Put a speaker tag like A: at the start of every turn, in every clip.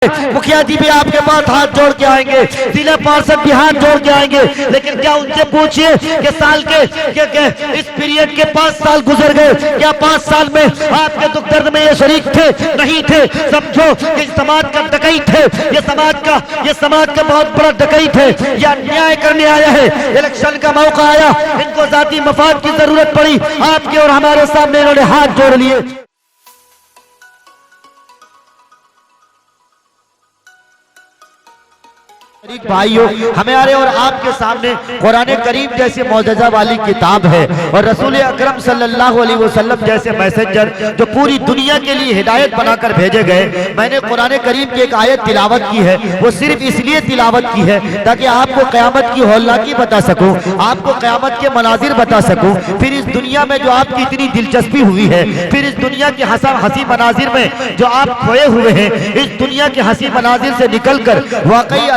A: مکھیا جی بھی آپ کے پاس ہاتھ جوڑ کے آئیں گے، ضلع پارشد بھی ہاتھ جوڑ کے آئیں گے، لیکن کیا ان سے پوچھئے کہ سال کے اس پیریڈ کے 5 سال گزر گئے، کیا 5 سال میں آپ کے دکھ درد میں یہ شریک تھے؟ نہیں تھے۔ سمجھو کہ سماج کا ڈکئی تھے، یہ سماج کا بہت بڑا ڈکئی تھے، یا نیائے کرنے آیا ہے۔ الیکشن کا موقع آیا، ان کو ذاتی مفاد کی ضرورت پڑی، آپ کے اور ہمارے سامنے انہوں نے ہاتھ جوڑ لیے۔ بھائیو، ہمارے اور آپ کے سامنے قرآن کریم جیسے معجزہ والی کتاب ہے، اور رسول اکرم صلی اللہ علیہ وسلم جیسے میسنجر جو پوری دنیا کے لیے ہدایت بنا کر بھیجے گئے۔ میں نے قرآن کریم کی ایک آیت تلاوت کی ہے، وہ صرف اس لیے تلاوت کی ہے تاکہ آپ کو قیامت کی ہولناکی بتا سکوں، آپ کو قیامت کے مناظر بتا سکوں، پھر اس دنیا میں جو آپ کی اتنی دلچسپی ہوئی ہے، پھر اس دنیا کے ہنسی مناظر میں جو آپ کھوئے ہوئے ہیں، اس دنیا کے ہنسی مناظر سے نکل کر واقعی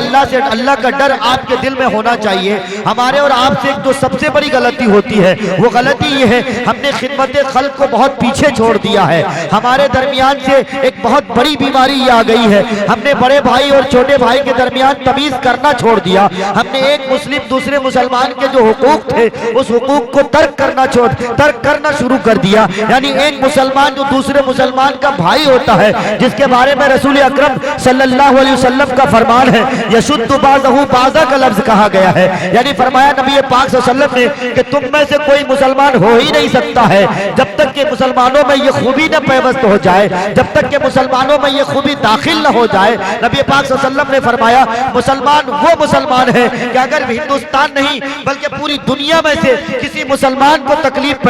A: اللہ کا ڈر آپ کے دل میں ہونا چاہیے۔ ہمارے اور آپ سے ایک جو سب سے بڑی غلطی ہوتی ہے، وہ غلطی یہ ہے ہم نے خدمت خلق کو بہت پیچھے چھوڑ دیا ہے۔ ہمارے درمیان سے ایک بہت بڑی بیماری یہ آ گئی ہے، ہم نے بڑے بھائی اور چھوٹے بھائی کے درمیان تمیز کرنا چھوڑ دیا۔ ہم نے ایک مسلم دوسرے مسلمان کے جو حقوق تھے اس حقوق کو ترک کرنا شروع کر دیا۔ یعنی ایک مسلمان جو دوسرے مسلمان کا بھائی ہوتا ہے، جس کے بارے میں رسول اکرم صلی اللہ علیہ وسلم کا فرمان ہے، یشد بعضہ بعضہ کا لفظ کہا گیا ہے، یعنی فرمایا نبی پاک صلی اللہ علیہ وسلم نے کہ تم میں سے کوئی مسلمان ہو ہی نہیں سکتا ہے جب تک کہ مسلمانوں میں یہ خوبی نہ پیوست ہو جائے، جب تک کہ مسلمانوں میں یہ خوبی داخل نہ ہو جائے۔ نبی پاک صلی اللہ علیہ وسلم نے فرمایا مسلمان وہ مسلمان ہے کہ اگر ہندوستان نہیں بلکہ پوری دنیا میں سے کسی مسلمان کو تکلیف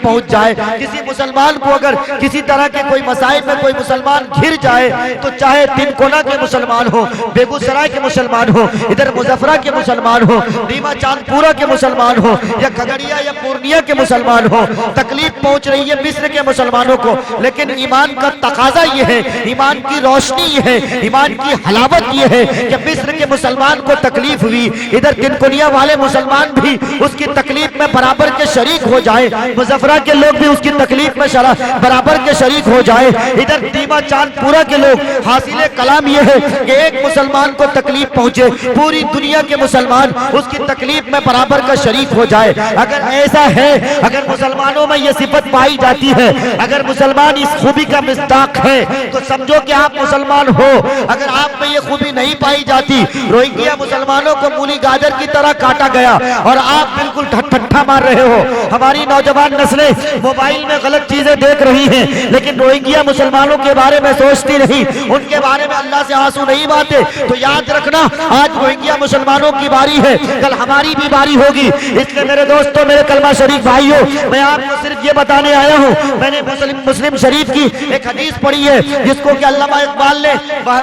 A: پہنچ جائے، کسی مسلمان کو اگر کسی طرح کے کوئی مسائل میں کوئی مسلمان گھر جائے، تو چاہے تنکونا کے مسلمان ہو، بیگوسرائے کے مسلمان ہو، ادھر مظفرہ کے مسلمان ہو، نیما چاند پورا کے مسلمان ہو، یا کھگڑیا یا پورنیا کے مسلمان ہو، تکلیف پہنچ رہی ہے مصر کے مسلمانوں کو، لیکن ایمان کا تقاضا یہ ہے، ایمان کی روشنی یہ ہے، ایمان کی حلاوت یہ ہے کہ مصر کے مسلمان کو تکلیف ہوئی، ادھر تنکونیا والے مسلمان بھی اس کی تکلیف میں برابر کے شریک ہو جائے، مظفرہ کے لوگ بھی اس کی تکلیف میں برابر کے شریک ہو جائے، ادھر نیما چاند پورا کے لوگ۔ حاصل کلام یہ ہے کہ ایک مسلمان کو تکلیف پہنچے، پوری دنیا کے مسلمان اس کی تکلیف میں برابر کا شریک ہو جائے۔ اگر ایسا ہے، اگر مسلمانوں میں یہ صفت پائی جاتی ہے، اگر مسلمان اس خوبی کا مصداق ہے، تو سمجھو کہ آپ مسلمان ہو۔ اگر آپ میں یہ خوبی نہیں پائی جاتی، روہنگیا مسلمانوں کو مولی گاجر کی طرح کاٹا گیا اور آپ بالکل ٹھٹھا مار رہے ہو۔ ہماری نوجوان نسلیں موبائل میں غلط چیزیں دیکھ رہی ہیں، لیکن روہنگیا مسلمانوں کے بارے میں سوچتی نہیں، ان کے بارے میں اللہ سے آنسو نہیں باتے۔ تو یاد رکھنا آج روہنگیا مسلمانوں کی باری ہے، کل ہماری بھی باری ہوگی۔ اس لئے میرے دوستوں، میرے کلمہ شریف بھائیوں، میں آپ کو صرف یہ بتانے آیا ہوں، میں نے مسلم شریف کی ایک حدیث پڑھی ہے جس کو کہ علامہ اقبال نے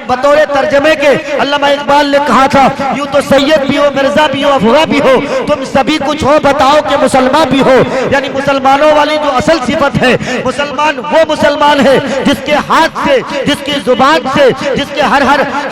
A: بطور ترجمے کے علامہ اقبال نے کہا تھا، یوں تو سید بھی ہو، مرزا بھی ہو، افغا بھی ہو، تم سبھی کچھ ہو، بتاؤ کہ مسلمان بھی ہو۔ یعنی مسلمانوں والی جو اصل صفت ہے، مسلمان وہ مسلمان ہے جس کے ہاتھ سے، جس کی زبان سے، جس کے ہر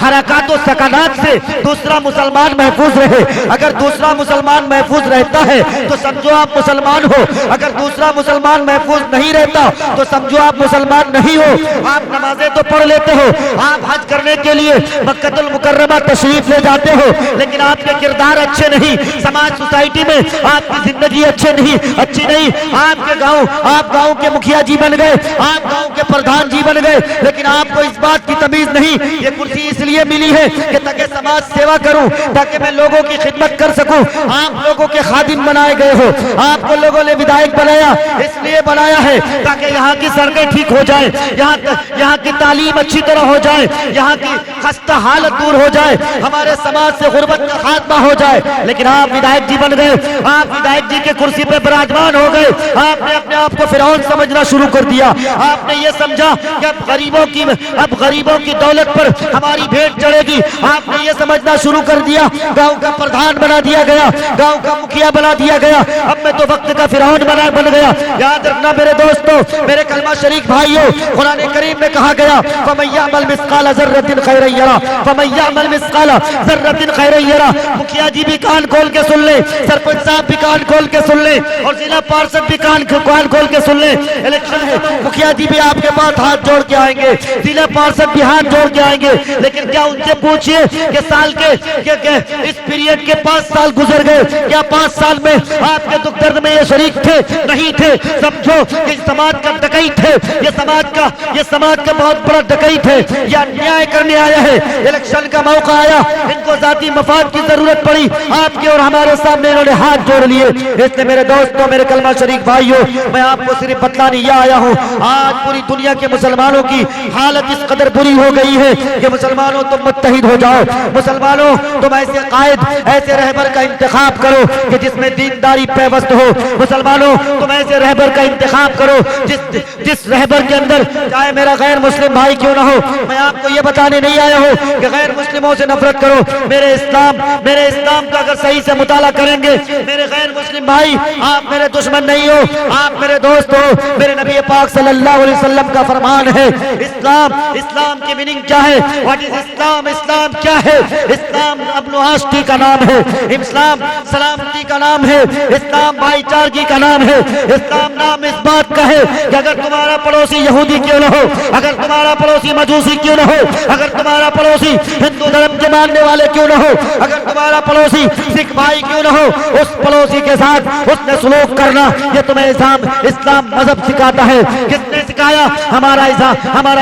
A: حرکات و سکنات سے دوسرا مسلمان محفوظ رہے۔ اگر دوسرا مسلمان محفوظ رہتا ہے تو سمجھو آپ مسلمان ہو، اگر دوسرا مسلمان محفوظ نہیں رہتا تو سمجھو آپ مسلمان نہیں ہو۔ آپ نمازیں تو پڑھ لیتے ہو، آپ حج کرنے کے لیے مکہ المکرمہ تشریف لے جاتے ہو، لیکن آپ کے کردار اچھے نہیں، سماج سوسائٹی میں آپ کی زندگی اچھی نہیں۔ آپ گاؤں کے مکھیا جی بن گئے، آپ گاؤں کے پردھان جی بن گئے، لیکن آپ کو اس بات کی تمیز نہیں۔ یہ کرسی اس لیے ملی ہے کہ تاکہ سماج سیوا کروں، تاکہ میں لوگوں کی خدمت کر سکوں۔ آپ لوگوں کے خادم بنائے گئے ہو، آپ کو لوگوں نے ودائک بنایا، اس لیے بنایا ہے تاکہ یہاں کی سڑکیں ٹھیک ہو جائیں، یہاں کی تعلیم اچھی طرح ہو جائے، یہاں کی خستہ حالت دور ہو جائے، ہمارے سماج سے غربت کا خاتمہ ہو جائے۔ لیکن آپ ودائک جی بن گئے، آپ ودائک جی کے کرسی پہ براجمان ہو گئے، آپ نے اپنے آپ کو فرعون سمجھنا شروع کر دیا۔ آپ نے یہ سمجھا کہ اب غریبوں کی دولت پر ہماری بھیٹ چڑھے گی، آپ نے یہ سمجھنا شروع کر دیا گاؤں کا پردھان بنا دیا گیا, گاؤں کا مکھیا بنا دیا گیا, اب میں تو وقت کا فرعون بن گیا. یاد رکھنا میرے دوستو, میرے کلمہ شریک بھائیو, قرآن کریم میں کہا گیا فَمَن يَعْمَلْ مِثْقَالَ ذَرَّةٍ خَيْرًا يَرَهُ وَمَن يَعْمَلْ مِثْقَالَ ذَرَّةٍ خَيْرًا يَرَهُ. مکھیا جی بھی کان کھول کے سن لیں, سرپنچ صاحب بھی کان کھول کے سن لیں, اور ضلع پارشد بھی کان کھول کے سن لیں. الیکشن ہے, مکھیا جی بھی آپ کے پاس ہاتھ جوڑ کے آئیں گے, ضلع پارشد بھی ہاتھ جوڑ کے آئیں گے, لیکن کیا ان سے پوچھئے کہ سال کے اس پیریڈ کے 5 سال گزر گئے, کیا 5 سال میں آپ کے دکھ درد میں یہ شریک تھے؟ نہیں تھے. سمجھو کہ سماج کا ڈکئی تھے, یہ سماج کا بہت بڑا ڈکئی تھے, یا نیائے کرنے آیا ہے. الیکشن کا موقع آیا, ان کو ذاتی مفاد کی ضرورت پڑی, آپ کے اور ہمارے سامنے انہوں نے ہاتھ جوڑ لیے. اس لیے میرے دوستوں, میرے کلمہ شریک بھائیوں, میں آپ کو صرف بتلانے یہ آیا ہوں, آج پوری دنیا کے مسلمانوں کی حالت اس قدر بری ہو گئی ہے کہ مسلمانوں تم متحد ہو جاؤ. مسلمانوں تم ایسے قائد, ایسے رہبر کا انتخاب کرو کہ جس میں دینداری پیوست ہو. مسلمانوں تم ایسے رہبر کا انتخاب کرو جس رہبر کے اندر, چاہے میرا غیر مسلم بھائی کیوں نہ ہو, میں آپ کو یہ بتانے نہیں آیا ہوں کہ غیر مسلموں سے نفرت کرو. میرے اسلام کا اگر صحیح سے مطالعہ کریں گے, میرے غیر مسلم بھائی آپ میرے دشمن نہیں ہو, آپ میرے دوست ہو. میرے نبی پاک صلی اللہ علیہ وسلم کا فرمان ہے, اسلام کی میننگ کیا ہے؟ واٹ از اسلام؟ اسلام کیا ہے؟ اسلام امن و آشتی کا نام ہے, اسلام سلامتی کا نام ہے, اسلام بھائی چارگی کا نام ہے. اسلام نام اس بات کا ہے کہ اگر تمہارا پڑوسی یہودی کیوں نہ ہو, اگر تمہارا پڑوسی مجوسی کیوں نہ ہو, اگر تمہارا پڑوسی ہندو دھرم کے ماننے والے کیوں نہ ہو, اگر تمہارا پڑوسی سکھ بھائی کیوں نہ ہو, اس پڑوسی کے ساتھ اس نے سلوک کرنا, یہ تمہیں اسلام مذہب سکھاتا ہے. کس نے سکھایا؟ ہمارا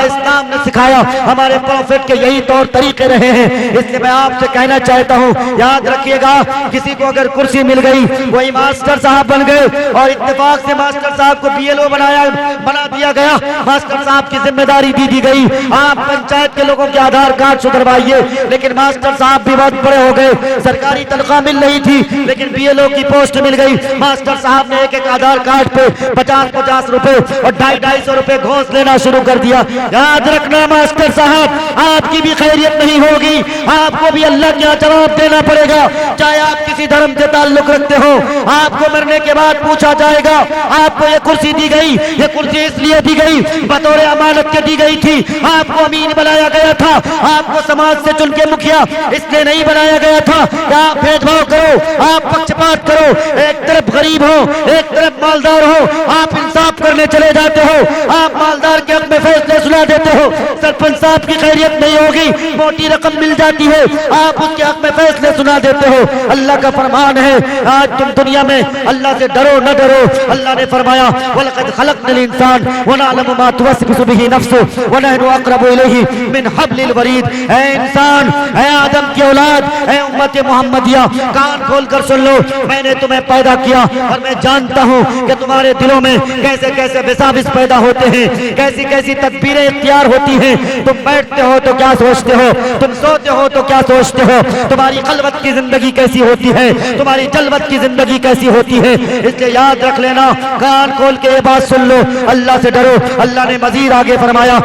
A: اسلام نے سکھایا, ہمارے پروفیٹ کے یہی طور طریقے رہے ہیں. اس لیے میں آپ سے کہنا چاہتا ہوں, یاد رکھیے گا, کسی کو اگر کرسی مل گئی, وہی ماسٹر صاحب بن گئے, اور اتفاق سے ماسٹر صاحب کو BLO بنا دیا گیا, ماسٹر صاحب کی ذمہ داری دی گئی, آپ پنچایت کے لوگوں کے آدھار کارڈ سدھروائیے. لیکن ماسٹر صاحب بھی بہت بڑے ہو گئے, سرکاری تنخواہ مل رہی تھی, لیکن BLO کی پوسٹ مل گئی. ماسٹر صاحب نے ایک آدھار کارڈ پہ 50 روپے اور 250 روپے گھوس لینا شروع کر دیا. یاد رکھنا ماسٹر صاحب, آپ کی بھی خیریت نہیں ہوگی, آپ کو بھی اللہ کیا جواب دینا پڑے گا. چاہے آپ کسی دھرم سے تعلق رکھتے ہو, آپ کو مرنے کے بعد پوچھا جائے گا, آپ کو یہ کرسی دی گئی, یہ کرسی اس لیے دی گئی, بطور امانت کے دی گئی تھی, آپ کو امین بنایا گیا تھا, آپ کو سماج سے چن کے مکھیا اس لیے نہیں بنایا گیا تھا کہ آپ بھید بھاؤ کرو, آپ پکشپات کرو, ایک طرف غریب ہو ایک طرف مالدار ہو, آپ انصاف کرنے چلے جاتے ہو, آپ مالدار کے حق میں فیصلے سنا دیتے ہو. سرپنچ صاحب کی خیریت نہیں ہوگی, موٹی رقم مل جاتی ہے, آپ اس کے حق میں فیصلے سنا دیتے ہو. اللہ کا فرمان ہے, آج تم دنیا میں اللہ سے ڈرو نہ ڈرو. اللہ نے فرمایا وَلَقَدْ خَلَقْنَا الْإِنسَانَ وَنَعْلَمُ مَا تُوَسْوِسُ بِهِ نَفْسُهُ وَنَحْنُ أَقْرَبُ إِلَيْهِ مِنْ حَبْلِ الْوَرِيدِ. اے انسان, اے آدم کی اولاد, اے امت محمدیہ, کان کھول کر سن لو, میں نے تمہیں پیدا کیا اور میں جانتا ہوں کہ تمہارے دلوں میں کیسے کیسے وساوس پیدا ہوتے ہیں, کیسی کیسی تدبیریں اختیار ہوتی ہیں. تم بیٹھتے ہو تو کیا سوچتے ہو, تم سوتے ہو تو کیا سوچتے ہو, تمہاری خلوت کی زندگی کیسی ہوتی ہے, تمہاری جلوت کی زندگی کیسی ہوتی ہے. اس لیے یاد رکھ لینا, کان کھول کے یہ بات سن لو, اللہ سے ڈرو. اللہ نے مزید آگے فرمایا